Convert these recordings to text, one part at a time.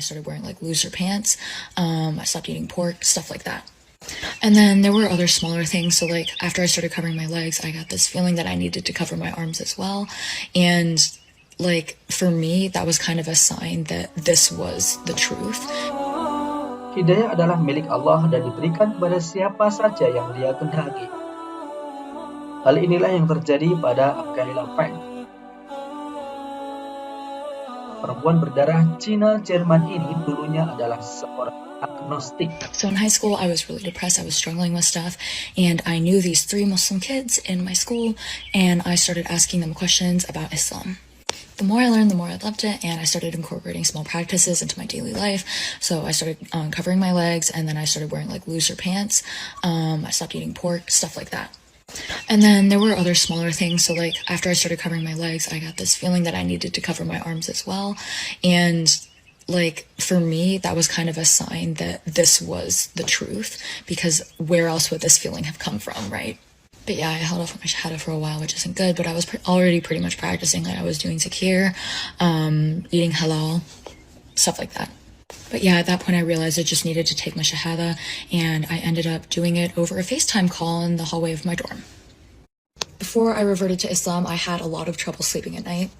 started wearing like looser pants. I stopped eating pork, stuff like that. And then there were other smaller things. So like after I started covering my legs, I got this feeling that I needed to cover my arms as well. And like for me, that was kind of a sign that this was the truth. Hidayah adalah milik Allah dan diberikan kepada siapa saja yang Dia kehendaki. Hal inilah yang terjadi pada Akaela Feng. Perempuan berdarah Cina Jerman ini dulunya adalah seorang agnostik. So in high school, I was really depressed. I was struggling with stuff, and I knew these 3 Muslim kids in my school, and I started asking them questions about Islam. The more I learned, the more I loved it, and I started incorporating small practices into my daily life. So I started covering my legs, and then I started wearing like looser pants. I stopped eating pork, stuff like that. And then there were other smaller things. So like after I started covering my legs, I got this feeling that I needed to cover my arms as well. And like for me, that was kind of a sign that this was the truth, because where else would this feeling have come from, right? But yeah, I held off on my shahada for a while, which isn't good, but I was already pretty much practicing. Like I was doing zakir, eating halal, stuff like that. But yeah, at that point I realized I just needed to take my shahada, and I ended up doing it over a FaceTime call in the hallway of my dorm. Before I reverted to Islam, I had a lot of trouble sleeping at night.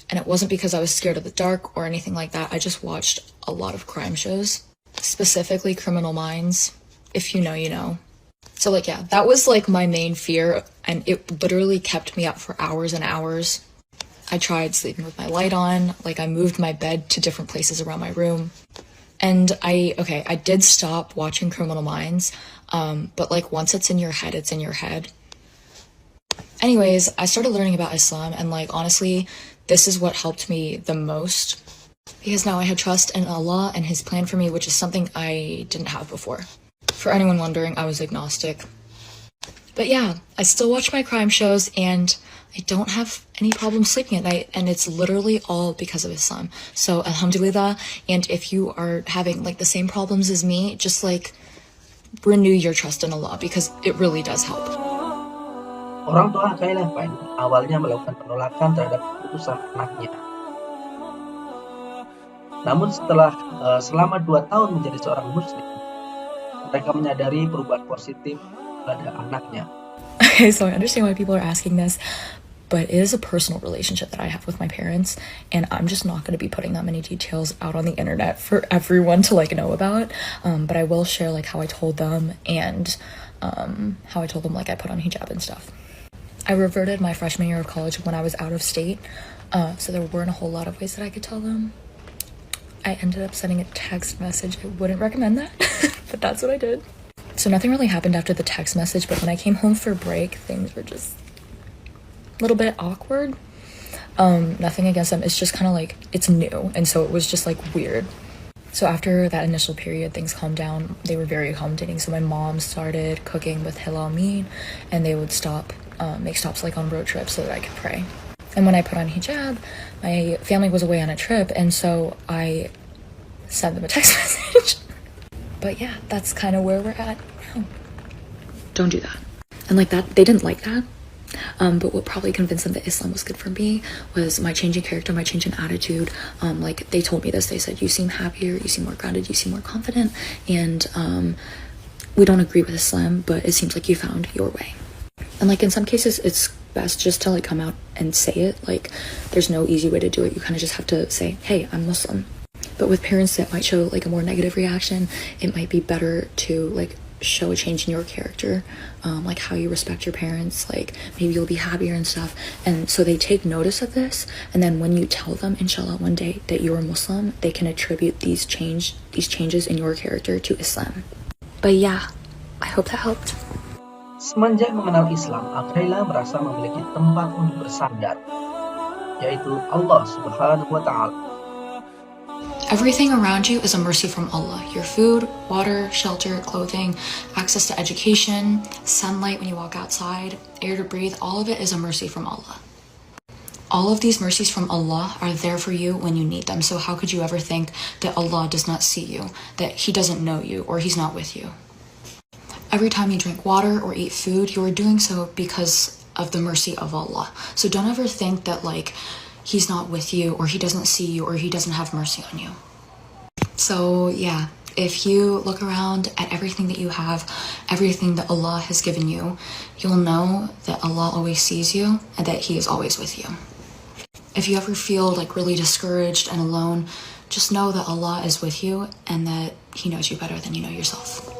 And it wasn't because I was scared of the dark or anything like that. I just watched a lot of crime shows, specifically Criminal Minds. If you know, you know. So like, yeah, that was like my main fear, and it literally kept me up for hours and hours. I tried sleeping with my light on, like I moved my bed to different places around my room. And I did stop watching Criminal Minds, but like once it's in your head, it's in your head. Anyways, I started learning about Islam, and like honestly, this is what helped me the most, because now I had trust in Allah and His plan for me, which is something I didn't have before. For anyone wondering, I was agnostic. But yeah, I still watch my crime shows, and I don't have any problem sleeping at night, and it's literally all because of Islam. So alhamdulillah, and if you are having like the same problems as me, just like renew your trust in Allah, because it really does help. Orang tua Akaela Feng awalnya melakukan penolakan terhadap keputusan anaknya. Namun setelah selama 2 tahun menjadi seorang muslim, mereka menyadari perubahan positif pada anaknya. Okay, so I understand why people are asking this, but it is a personal relationship that I have with my parents, and I'm just not going to be putting that many details out on the internet for everyone to like know about. But I will share like how I told them, and how I told them like I put on hijab and stuff. I reverted my freshman year of college when I was out of state, so there weren't a whole lot of ways that I could tell them. I ended up sending a text message. I wouldn't recommend that, but that's what I did. So nothing really happened after the text message, but when I came home for break, things were just a little bit awkward. Nothing against them, it's just kind of like, it's new, and so it was just like weird. So after that initial period, things calmed down. They were very accommodating, so my mom started cooking with halal meat, and they would make stops like on road trips so that I could pray. And when I put on hijab, my family was away on a trip, and so I sent them a text message. But yeah, that's kind of where we're at now. Don't do that. And like that, they didn't like that. But what probably convinced them that Islam was good for me was my change in character, my change in attitude. Like they told me this, they said, you seem happier, you seem more grounded, you seem more confident, and we don't agree with Islam, but it seems like you found your way. And like in some cases, it's best just to like come out and say it. Like there's no easy way to do it. You kind of just have to say, hey, I'm Muslim. But with parents that might show like a more negative reaction, it might be better to like show a change in your character, like how you respect your parents, like maybe you'll be happier and stuff. And so they take notice of this, and then when you tell them, inshallah, one day that you're Muslim, they can attribute these changes in your character to Islam. But yeah, I hope that helped. Semenjak mengenal Islam, Akaela merasa memiliki tempat untuk bersandar, yaitu Allah Subhanahu wa Ta'ala. Everything around you is a mercy from Allah. Your food, water, shelter, clothing, access to education, sunlight when you walk outside, air to breathe, all of it is a mercy from Allah. All of these mercies from Allah are there for you when you need them. So how could you ever think that Allah does not see you, that He doesn't know you, or He's not with you? Every time you drink water or eat food, you are doing so because of the mercy of Allah. So don't ever think that like He's not with you, or He doesn't see you, or He doesn't have mercy on you. So yeah, if you look around at everything that you have, everything that Allah has given you, you'll know that Allah always sees you and that He is always with you. If you ever feel like really discouraged and alone, just know that Allah is with you and that He knows you better than you know yourself.